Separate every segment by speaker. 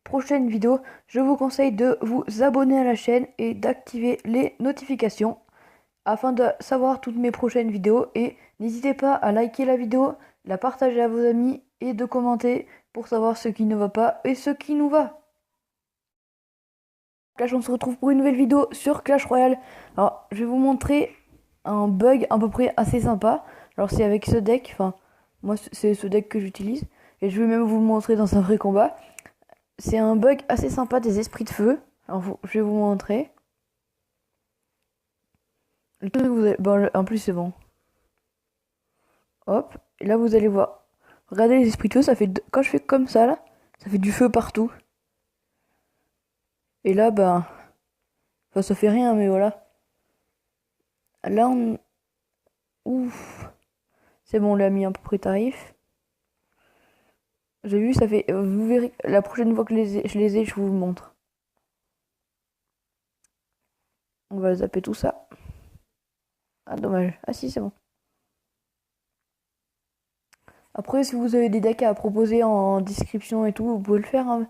Speaker 1: prochaine vidéo, je vous conseille de vous abonner à la chaîne et d'activer les notifications afin de savoir toutes mes prochaines vidéos. Et n'hésitez pas à liker la vidéo, la partager à vos amis et de commenter pour savoir ce qui ne va pas et ce qui nous va. Là, on se retrouve pour une nouvelle vidéo sur Clash Royale. Alors, je vais vous montrer un bug à peu près assez sympa. Alors, c'est avec ce deck, enfin, moi, c'est ce deck que j'utilise. Et je vais même vous le montrer dans un vrai combat. C'est un bug assez sympa des esprits de feu. Alors, je vais vous montrer. Bon, en plus, c'est bon. Hop, et là, vous allez voir. Regardez les esprits de feu, ça fait... Quand je fais comme ça, là, ça fait du feu partout. Et là, bah... Enfin, ça fait rien, mais voilà. Là, on... Ouf. C'est bon, on l'a mis à peu près tarif. J'ai vu, ça fait... Vous verrez, la prochaine fois que je les ai, je vous le montre. On va zapper tout ça. Ah, dommage. Ah si, c'est bon. Après, si vous avez des decks à proposer en description et tout, vous pouvez le faire, hein.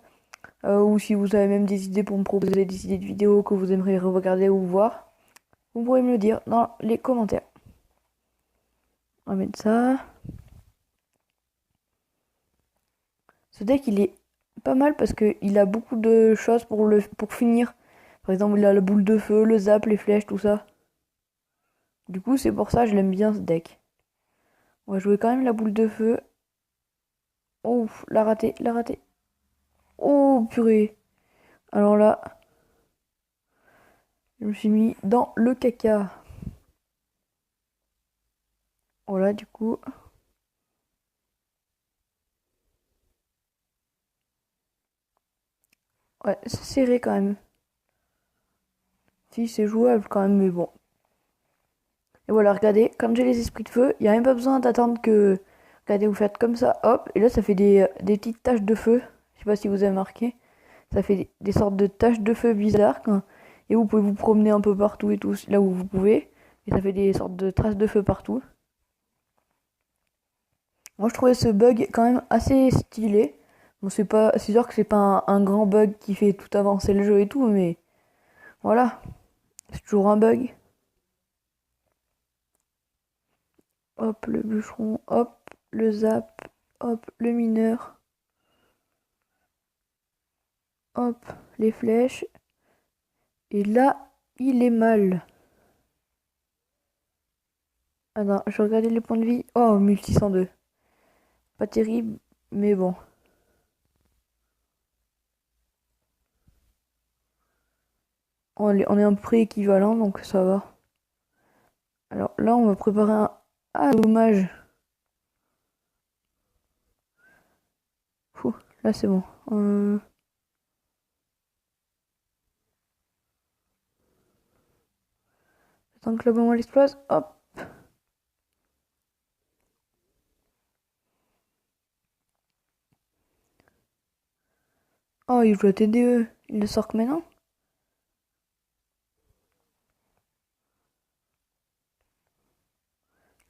Speaker 1: Ou si vous avez même des idées pour me proposer des idées de vidéos que vous aimeriez regarder ou voir, vous pourrez me le dire dans les commentaires. On va mettre ça. Ce deck, il est pas mal parce qu'il a beaucoup de choses pour finir. Par exemple, il a la boule de feu, le zap, les flèches, tout ça. Du coup, c'est pour ça que je l'aime bien ce deck. On va jouer quand même la boule de feu. Oh, la raté, la raté. Oh, purée. Alors là, je me suis mis dans le caca. Voilà, du coup. Ouais, c'est serré quand même. Si, c'est jouable quand même, mais bon. Et voilà, regardez, quand j'ai les esprits de feu, il n'y a même pas besoin d'attendre que... Regardez, vous faites comme ça, hop, et là ça fait des petites taches de feu. Je sais pas si vous avez marqué. Ça fait des sortes de taches de feu bizarres, quoi. Et vous pouvez vous promener un peu partout et tout, là où vous pouvez. Et ça fait des sortes de traces de feu partout. Moi je trouvais ce bug quand même assez stylé. Bon, c'est sûr que c'est pas un grand bug qui fait tout avancer le jeu et tout, mais voilà, c'est toujours un bug. Hop, le bûcheron, hop, le zap, hop, le mineur, hop, les flèches. Et là, il est mal. Ah non, je regardais les points de vie. Oh, 1602. Pas terrible, mais bon. On est à peu près équivalent, donc ça va. Alors là, on va préparer un... Ah, dommage. Fou, là c'est bon. Attends que la bombe elle explose. Hop. Oh, il joue la TDE. Il le sort que maintenant.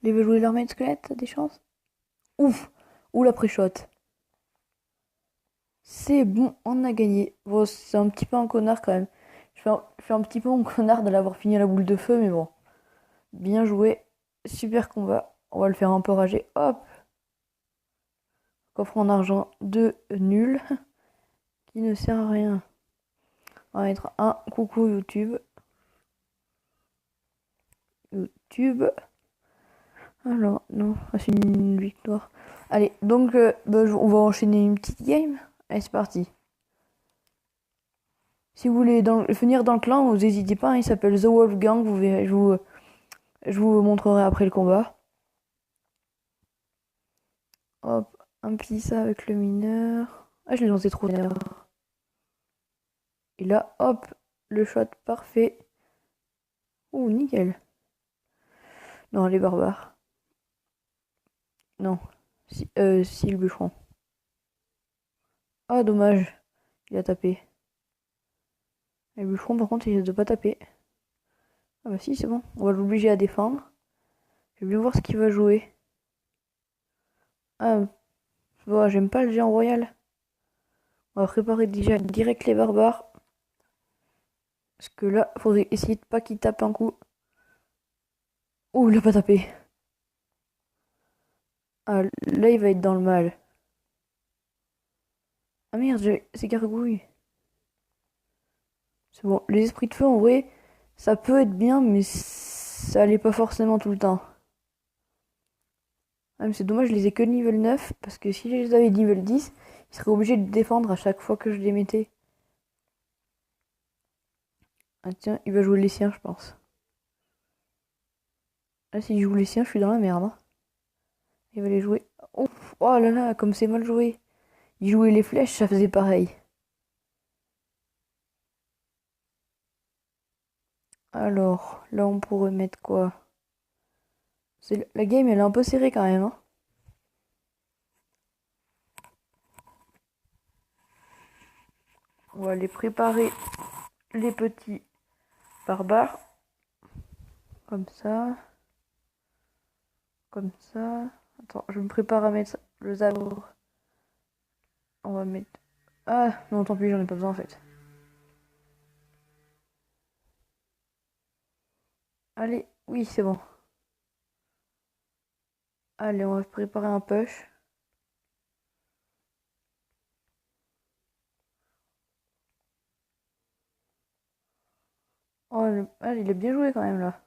Speaker 1: Il veut jouer l'armée de squelette, t'as des chances? Ouf. Ouh, la pré-shot. C'est bon, on a gagné. Bon, c'est un petit peu un connard quand même. Je fais un petit peu mon connard de l'avoir fini à la boule de feu, mais bon. Bien joué. Super combat. On va le faire un peu rager. Hop. Coffre en argent de nul. Qui ne sert à rien. On va mettre un coucou YouTube. YouTube. Alors, non, c'est une victoire. Allez, donc, on va enchaîner une petite game. Allez, c'est parti. Si vous voulez venir dans le clan, vous n'hésitez pas, hein, il s'appelle The Wolfgang, vous verrez, je vous montrerai après le combat. Hop, un petit ça avec le mineur. Ah, je l'ai lancé trop tard. Et là, hop, le shot parfait. Ouh, nickel. Non, les barbares. Non, si le bûcheron. Ah, dommage, il a tapé. Et le bûcheron, par contre, il risque de pas taper. Ah bah si, c'est bon, on va l'obliger à défendre. Je vais bien voir ce qu'il va jouer. Ah, bon, j'aime pas le géant royal. On va préparer déjà direct les barbares. Parce que là, faudrait essayer de pas qu'il tape un coup. Oh, il a pas tapé. Ah, là, il va être dans le mal. Ah merde, c'est gargouille. C'est bon. Les esprits de feu, en vrai, ça peut être bien, mais ça allait pas forcément tout le temps. Ah, mais c'est dommage, je les ai que niveau 9, parce que si je les avais niveau 10, ils seraient obligés de défendre à chaque fois que je les mettais. Ah tiens, il va jouer les siens, je pense. Là, s'il joue les siens, je suis dans la merde, hein. Il va les jouer. Ouf, oh là là, comme c'est mal joué. Il jouait les flèches, ça faisait pareil. Alors, là, on pourrait mettre quoi? La game, elle est un peu serrée quand même, hein. On va les préparer, les petits barbares. Comme ça. Comme ça. Attends, je me prépare à mettre le sabre. On va mettre... Ah, non, tant pis, j'en ai pas besoin en fait. Allez, oui, c'est bon. Allez, on va préparer un push. Oh, ah, il est bien joué quand même là.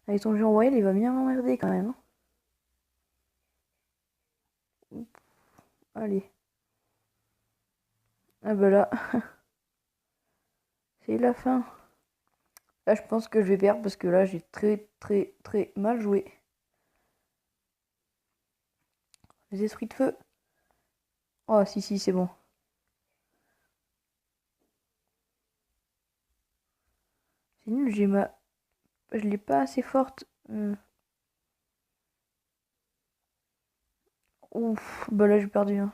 Speaker 1: Avec son jeu en wild, il va bien m'emmerder quand même, hein. Allez. Ah bah là, c'est la fin. Là, je pense que je vais perdre parce que là, j'ai très très très mal joué. Les esprits de feu. Oh, si, si, c'est bon. C'est nul, j'ai ma... Je l'ai pas assez forte. Ouf, bah là, j'ai perdu, hein.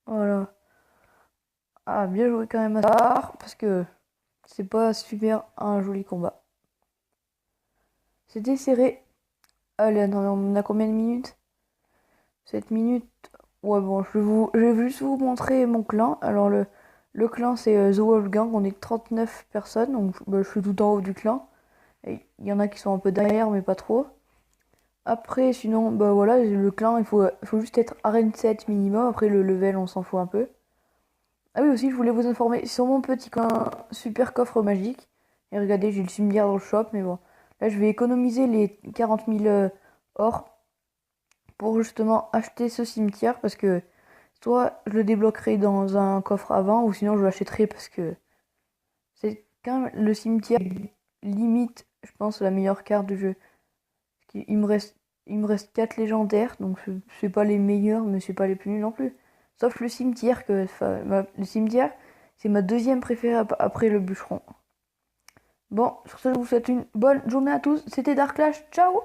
Speaker 1: Voilà. Ah, bien joué quand même à ça, parce que c'est pas super un joli combat. C'était serré. Allez, attends, on a combien de minutes? 7 minutes. Ouais, bon, je vais juste vous montrer mon clan. Alors, le clan, c'est The Wolfgang. On est 39 personnes, donc bah, je suis tout en haut du clan. Il y en a qui sont un peu derrière, mais pas trop. Après, sinon, bah voilà, le clan, il faut juste être arène 7 minimum. Après, le level, on s'en fout un peu. Ah oui, aussi, je voulais vous informer sur mon petit coin super coffre magique. Et regardez, j'ai le cimetière dans le shop, mais bon. Là, je vais économiser les 40 000 or pour justement acheter ce cimetière parce que soit je le débloquerai dans un coffre avant ou sinon je l'achèterai parce que c'est quand même le cimetière limite, je pense, la meilleure carte du jeu. Il me reste 4 légendaires, donc c'est pas les meilleurs, mais c'est pas les plus nuls non plus. Sauf le cimetière, enfin, le cimetière, c'est ma deuxième préférée après le bûcheron. Bon, sur ce, je vous souhaite une bonne journée à tous. C'était Dark Clash, ciao!